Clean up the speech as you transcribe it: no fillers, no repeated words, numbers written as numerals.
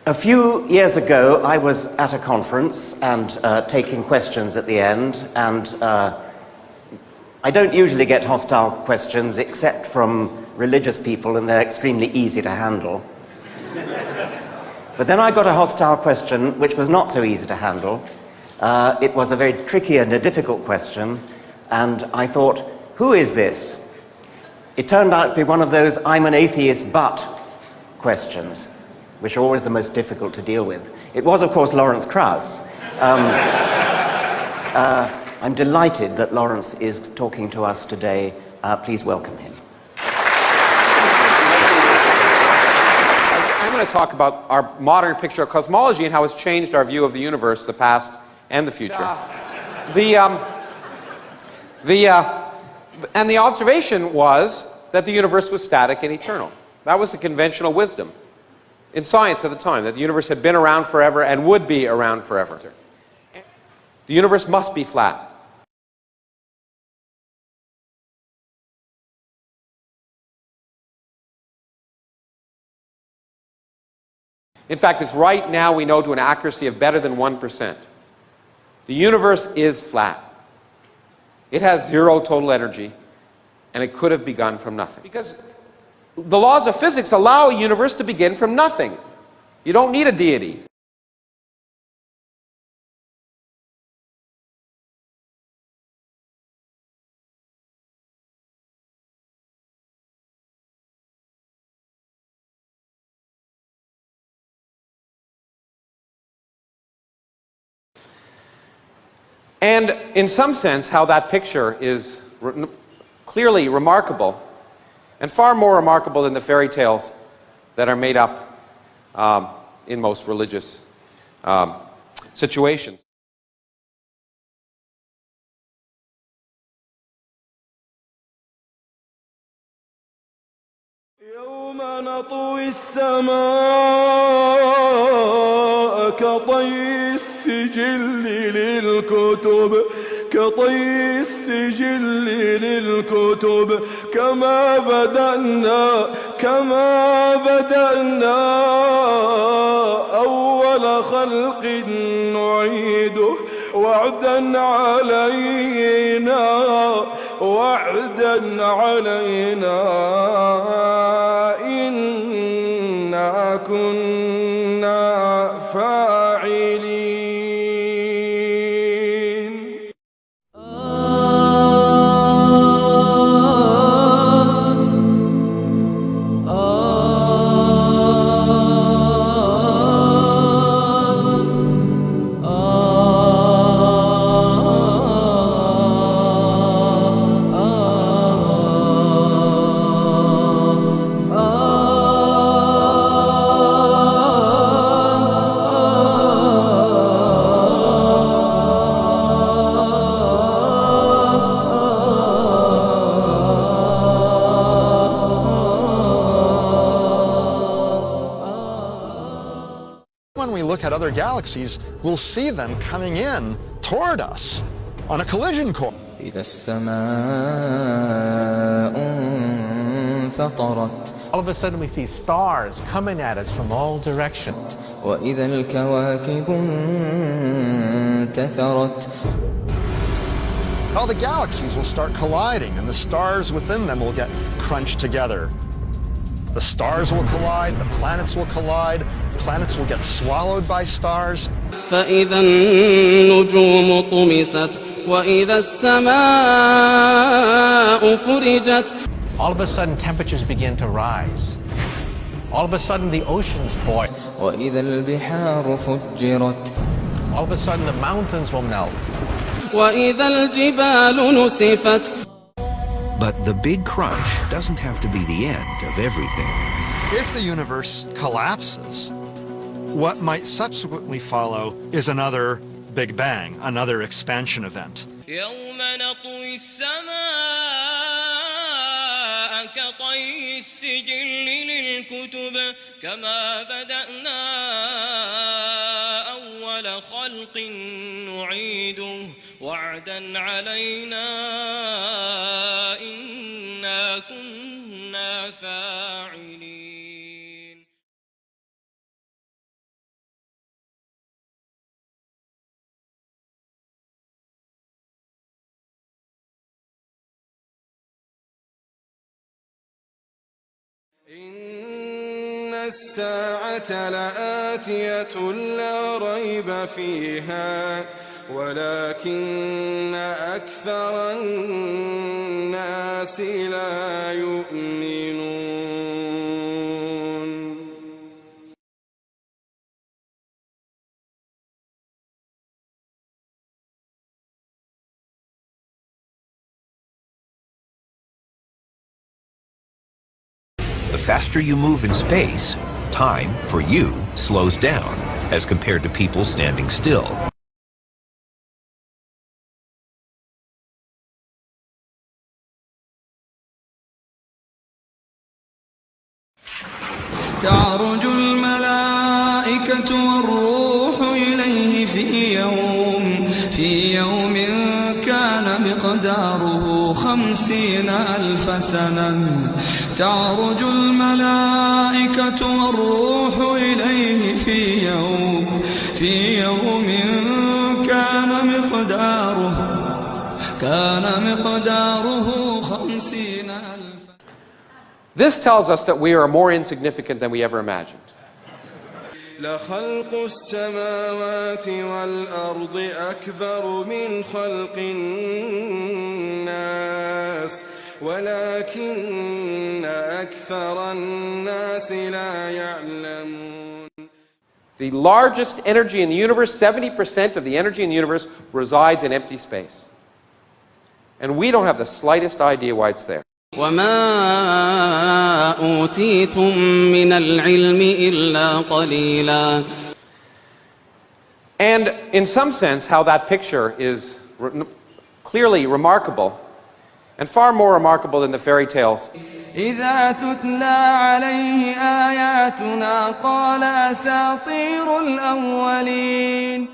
A few years ago, I was at a conference and taking questions at the end, and I don't usually get hostile questions except from religious people, and they're extremely easy to handle. But then I got a hostile question which was not so easy to handle. It was a very tricky and a difficult question, and I thought, who is this? It turned out to be one of those I'm an atheist but questions, which are always the most difficult to deal with. It was, of course, Lawrence Krauss. I'm delighted that Lawrence is talking to us today. Please welcome him. I'm going to talk about our modern picture of cosmology and how it's changed our view of the universe, the past and the future. And the observation was that the universe was static and eternal. That was the conventional wisdom in science at the time, that the universe had been around forever and would be around forever. The universe must be flat. In fact, it's right now we know to an accuracy of better than 1%. The universe is flat. It has zero total energy, and it could have begun from nothing. Because the laws of physics allow a universe to begin from nothing. You don't need a deity. And in some sense, how that picture is clearly remarkable, and far more remarkable than the fairy tales that are made up in most religious situations. يوم نطوي السماء كطي السجل للكتب كطي السجل للكتب كما بدأنا أول خلق نعيده وعدا علينا إنا كنا فاعلين. When we look at other galaxies, we'll see them coming in toward us on a collision course. إذا السماء انفطرت. All of a sudden we see stars coming at us from all directions. وإذا الكواكب انتثرت. All the galaxies will start colliding, and the stars within them will get crunched together. The stars will collide, the planets will collide, planets will get swallowed by stars. فإذا النجوم طمست وإذا السماء فرجت. All of a sudden temperatures begin to rise. All of a sudden the oceans boil. وإذا البحار فجرت. All of a sudden the mountains will melt. وإذا الجبال نسفت. But the big crunch doesn't have to be the end of everything. If the universe collapses, what might subsequently follow is another Big Bang, another expansion event. يوم نطوي السماء كطي السجل للكتب كما بدأنا أول خلق نعيده وعدا علينا إنا كنا فاعلين. إن الساعة لآتية لا ريب فيها ولكن أكثر الناس لا يؤمنون. The faster you move in space, time, for you, slows down as compared to people standing still. تعرج الملائكة والروح إليه في يوم كان مقداره 50,000 سنة. تعرج الملائكة والروح إليه في يوم كان مقداره 50,000. This tells us that we are more insignificant than we ever imagined. لخلق السماوات والأرض أكبر من خلق الناس ولكن أكثر الناس لا يعلمون. The largest energy in the universe, 70% of the energy in the universe, resides in empty space. And we don't have the slightest idea why it's there. وما أوتيتم من العلم إلا قليلا. And in some sense, how that picture is clearly remarkable, and far more remarkable than the fairy tales. إذا تتلى عليه آياتنا قال أساطير الأولين.